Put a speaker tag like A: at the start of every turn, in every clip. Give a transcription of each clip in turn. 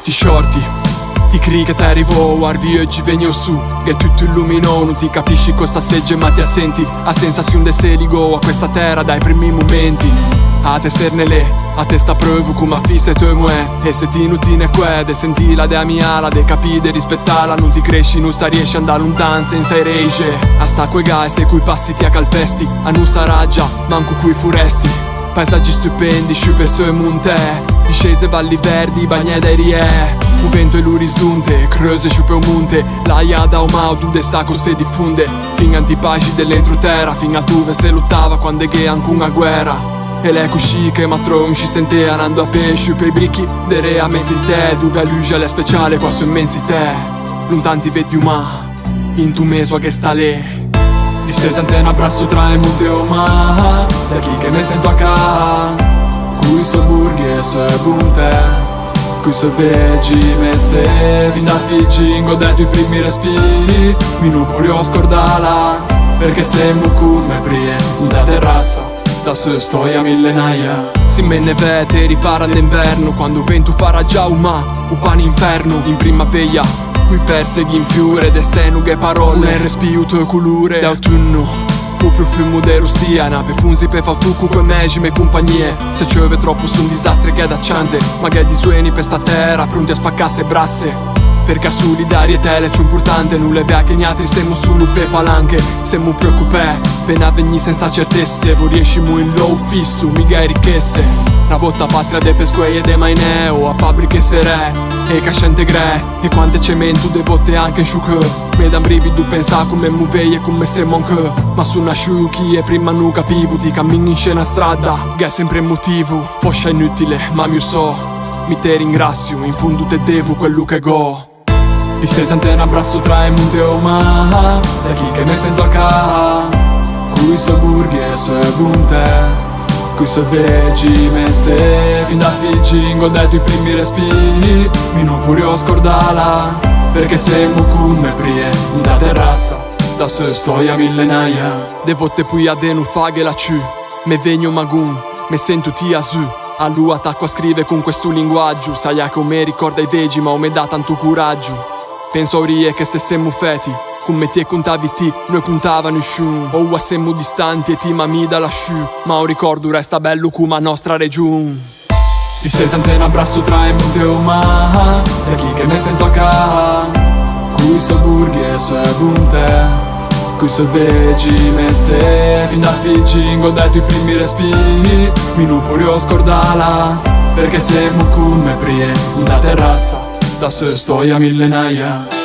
A: ti shorti, ti crei che ti arrivo, guardi oggi vengo su, che tutto illuminò, non ti capisci cosa segge ma ti assenti, a sensazione de se ligo a questa terra dai primi momenti. A te sternele, a te sta provo come affissa e tu muè, e se ti non ti ne que, de sentila de amiala, de capi de rispettala, non ti cresci, non sa riesci andare lontan senza rege. A sta quei gai se cui passi ti accalpesti, a non sarà già, manco cui furesti. Paesaggi stupendi, sciupe su e monte, discese valli verdi, bagnè dai rie. Un vento e l'orizzonte, creuse sciupe un monte, l'aia da un maudu de sacco se diffonde. Fin antipagi dell'entro terra, fin a dove se lottava quando è che anche una guerra. E le cusci che matron ci sente andando a pesci per i bricchi dere a messi te, dove a luce è speciale qua su immensità. Lontan ti vedi ma in tu meso a che sta lì. Distesa in te un abbraccio tra il monte o ma, da chi che mi sento a ca, cui so burgheso e bunte, cui so veggi me ste, fin da Figi godetto i primi respiri, mi non può scordala, perché siamo con me prie, da terrazza. Da su storia millenaria. Si me ne vede ripara d'inverno, quando vento farà già un pane inferno. In primavera, qui persegui in fiore, desteno che parole, un respiro e colore d'autunno. Con profumo de rustiana, per funzi per fautucu con megime compagnie. Se piove troppo son disastri che da chance, ma che di sueni per sta terra, pronti a spaccarsi brasse. Perché a solidarietà è importante, non le vea che gli altri siamo solo per palanche. Siamo preoccupati, pena venì senza certezze, voi riescimo in low fisso, mica ricchezze. Una volta patria de pesquei e de maineo, a fabbriche sere, e cascente gre, e quante cemento de botte anche in sciucche. Me dan brivido pensa come muovei e come siamo anche. Ma sono asciuchi e prima non capivo, ti cammini in scena strada, che è sempre motivo, foscia inutile, ma mi so, mi te ringrazio, in fondo te devo quello che go. Distesa in te un abbraccio tra il monte o ma, da chi che mi sento a ca, cui so burgheso e bunte, cui so veggi me ste, fin da Figi godetto i primi respiri, mi non può scordala, perché siamo con me prie, da terrazza, da su storia millenaria. De volte poi a de non faghe la ciù, me vegno magun, me sento ti a su. A lui attacco a scrivere con questo linguaggio, sai a come ricorda i veggi ma me dà tanto coraggio. Penso a rie che se siamo feti, come ti contavi ti, noi contavano nessuno. O a siamo distanti e ti mami da lasciù, ma un ricordo resta bello come a nostra regione. Distesa in te un abbraccio tra il monte o ma, da chi che mi sento a ca, cui so burgheso e bunte, cui so veggi me ste, fin da Figi godetto i primi respiri, mi non può scordala, perché siamo con me prie, da terrazza. Da su storia millenaria.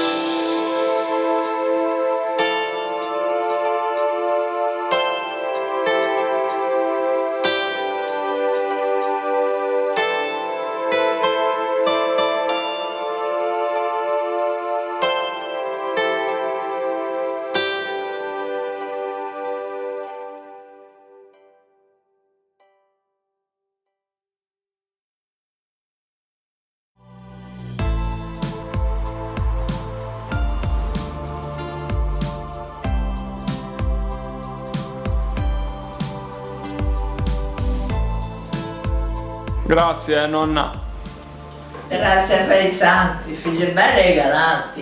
B: Grazie, nonna.
C: Grazie a voi santi, figli belli e galanti,